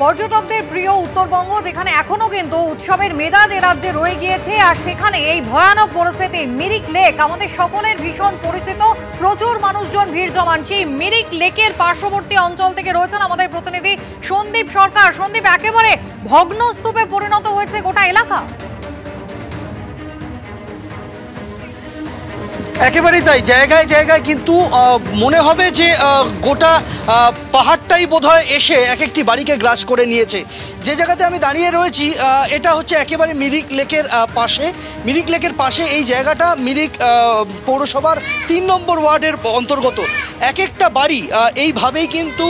পর্যটকদের প্রিয় উত্তরবঙ্গ, যেখানে এখনো কিন্তু উৎসবের মেজাজ এ রাজ্যে রয়ে গিয়েছে, আর সেখানে এই ভয়ানক পরিস্থিতি মিরিক লেক আমাদের সকলের ভীষণ পরিচিত। প্রচুর মানুষজন ভিড় জমান সেই মিরিক লেকের পার্শ্ববর্তী অঞ্চল থেকে রয়েছেন আমাদের প্রতিনিধি সন্দীপ সরকার। সন্দীপ, একেবারে ভগ্নস্তূপে পরিণত হয়েছে গোটা এলাকা। একেবারেই তাই, জায়গায় জায়গায় কিন্তু মনে হবে যে গোটা পাহাড়টাই বোধহয় এসে এক একটি বাড়িকে গ্রাস করে নিয়েছে। যে জায়গাতে আমি দাঁড়িয়ে রয়েছি এটা হচ্ছে একেবারে মিরিক লেকের পাশে। মিরিক লেকের পাশে এই জায়গাটা মিরিক পৌরসভার ৩ নম্বর ওয়ার্ডের অন্তর্গত। এক একটা বাড়ি এইভাবেই কিন্তু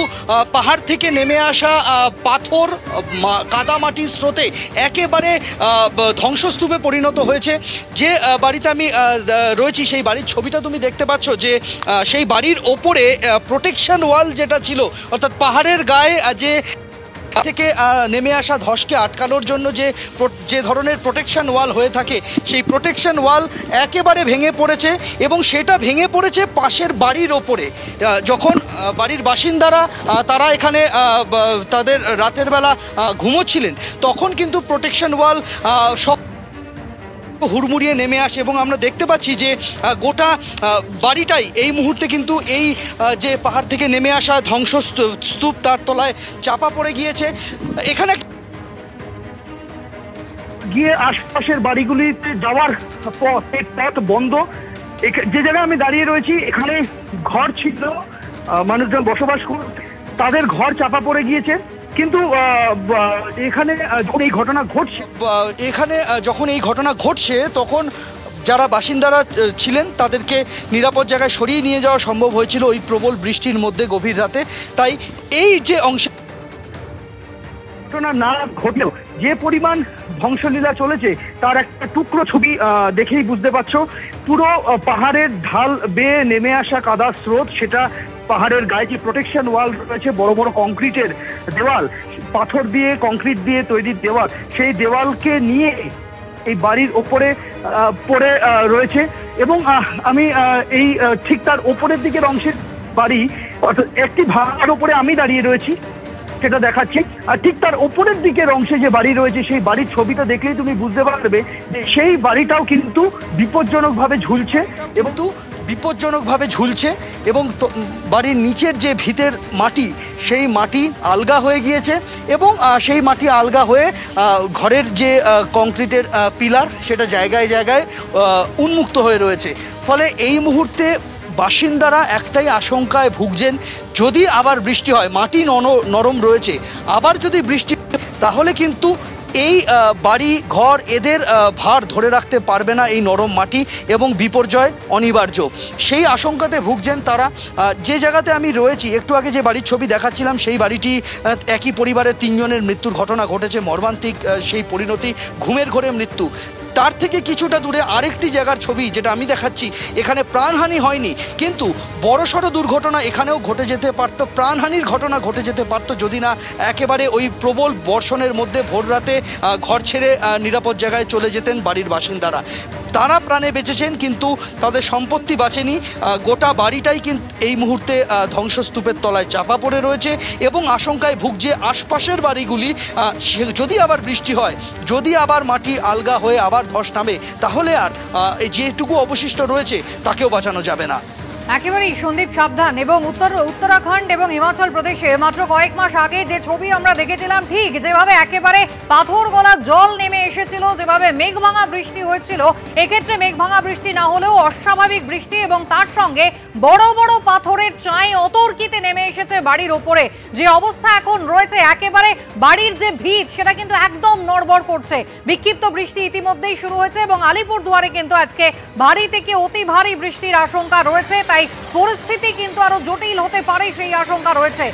পাহাড় থেকে নেমে আসা পাথর, কাদামাটির স্রোতে একেবারে ধ্বংসস্তূপে পরিণত হয়েছে। যে বাড়িতে আমি রয়েছি সেই বাড়ির ছবিটা তুমি দেখতে পাচ্ছ, যে সেই বাড়ির ওপরে প্রোটেকশন ওয়াল যেটা ছিল, অর্থাৎ পাহাড়ের গায়ে যে থেকে নেমে আসা ধসকে আটকানোর জন্য যে ধরনের প্রোটেকশন ওয়াল হয়ে থাকে, সেই প্রোটেকশন ওয়াল একেবারে ভেঙে পড়েছে এবং সেটা ভেঙে পড়েছে পাশের বাড়ির ওপরে। যখন বাড়ির বাসিন্দারা তারা এখানে তাদের রাতের বেলা ঘুমোচ্ছিলেন, তখন কিন্তু প্রোটেকশন ওয়াল হুড়মুড়িয়ে নেমে আসে এবং আমরা দেখতে পাচ্ছি যে গোটা বাড়িটাই এই মুহূর্তে কিন্তু এই যে পাহাড় থেকে নেমে আসা ধ্বংসস্তূপ তার তলায় চাপা পড়ে গিয়েছে। এখানে গিয়ে আশপাশের বাড়িগুলিতে যাওয়ার পথ বন্ধ। যে জায়গায় আমি দাঁড়িয়ে রয়েছি এখানে ঘর ছিল, মানুষজন বসবাস করত, তাদের ঘর চাপা পড়ে গিয়েছে। কিন্তু এখানে যখন এই ঘটনা ঘটছে তখন যারা বাসিন্দারা ছিলেন তাদেরকে নিরাপদ জায়গায় সরিয়ে নিয়ে যাওয়া সম্ভব হয়েছিল ওই প্রবল বৃষ্টির মধ্যে গভীর রাতে। তাই এই যে অংশে ঘটনা না ঘটলেও যে পরিমাণ ধ্বংসলীলা চলেছে তার একটা টুকরো ছবি দেখেই বুঝতে পারছো। পুরো পাহাড়ের ঢাল বেয়ে নেমে আসা কাদা স্রোত, সেটা পাহাড়ের গায়ে যে প্রোটেকশন ওয়াল রয়েছে, বড় বড় কংক্রিটের দেওয়াল, পাথর দিয়ে কংক্রিট দিয়ে তৈরি দেওয়াল, সেই দেওয়ালকে নিয়ে এই বাড়ির ওপরে পড়ে রয়েছে। এবং আমি এই ঠিক তার ওপরের দিকের অংশের বাড়ি, একটি ভাঙার ওপরে আমি দাঁড়িয়ে রয়েছি, সেটা দেখাচ্ছি। আর ঠিক তার ওপরের দিকের অংশে যে বাড়ি রয়েছে সেই বাড়ির ছবিটা দেখলেই তুমি বুঝতে পারবে যে সেই বাড়িটাও কিন্তু বিপজ্জনকভাবে ঝুলছে এবং বাড়ির নিচের যে ভিতের মাটি, সেই মাটি আলগা হয়ে গিয়েছে এবং সেই মাটি আলগা হয়ে ঘরের যে কংক্রিটের পিলার, সেটা জায়গায় জায়গায় উন্মুক্ত হয়ে রয়েছে। ফলে এই মুহূর্তে বাসিন্দারা একটাই আশঙ্কায় ভুগছেন, যদি আবার বৃষ্টি হয়, মাটি নরম রয়েছে, আবার যদি বৃষ্টি তাহলে কিন্তু এই বাড়ি ঘর এদের ভার ধরে রাখতে পারবে না এই নরম মাটি এবং বিপর্যয় অনিবার্য। সেই আশঙ্কাতে ভুগছেন তারা। যে জায়গাতে আমি রয়েছি, একটু আগে যে বাড়ির ছবি দেখাচ্ছিলাম, সেই বাড়িটি একই পরিবারের 3 জনের মৃত্যুর ঘটনা ঘটেছে, মর্মান্তিক সেই পরিণতি, ঘুমের ঘোরে মৃত্যু। তার থেকে কিছুটা দূরে আরেকটি জায়গার ছবি যেটা আমি দেখাচ্ছি, এখানে প্রাণহানি হয়নি, কিন্তু বড়সড় দুর্ঘটনা এখানেও ঘটে যেতে পারত, প্রাণহানির ঘটনা ঘটে যেতে পারত, যদি না একেবারে ওই প্রবল বর্ষণের মধ্যে ভোর রাতে ঘর ছেড়ে নিরাপদ জায়গায় চলে যেতেন বাড়ির বাসিন্দারা। তারা প্রাণে বেঁচেছেন, কিন্তু তাদের সম্পত্তি বাঁচেনি। গোটা বাড়িটাই কিন্তু এই মুহূর্তে ধ্বংসস্তূপের তলায় চাপা পড়ে রয়েছে এবং আশঙ্কায় ভুগছে আশপাশের বাড়িগুলি। যদি আবার বৃষ্টি হয়, যদি আবার মাটি আলগা হয়ে আবার ধস নামে, তাহলে আর যেটুকু অবশিষ্ট রয়েছে তাকেও বাঁচানো যাবে না। একেবারেই সন্দীপ সাবধান। এবং উত্তরাখণ্ড এবং হিমাচল প্রদেশে মাত্র কয়েক মাস আগে যে ছবি আমরা দেখেছিলাম, ঠিক যেভাবে একেবারে পাথর গলা জল নেমে এসেছিল, যেভাবে মেঘভাঙা বৃষ্টি হয়েছিল, এক্ষেত্রে মেঘভাঙা বৃষ্টি না হলেও অস্বাভাবিক বৃষ্টি এবং তার সঙ্গে বড় বড় পাথরের চাই অতর্কিতে নেমে এসেছে বাড়ির ওপরে। যে অবস্থা এখন রয়েছে, একেবারে বাড়ির যে ভিত সেটা কিন্তু একদম নড়বড় করছে। বিক্ষিপ্ত বৃষ্টি ইতিমধ্যেই শুরু হয়েছে এবং আলিপুরদুয়ারে কিন্তু আজকে ভারী থেকে অতি ভারী বৃষ্টির আশঙ্কা রয়েছে। তাই পরিস্থিতি কিন্তু আরো জটিল হতে পারে, সেই আশঙ্কা রয়েছে।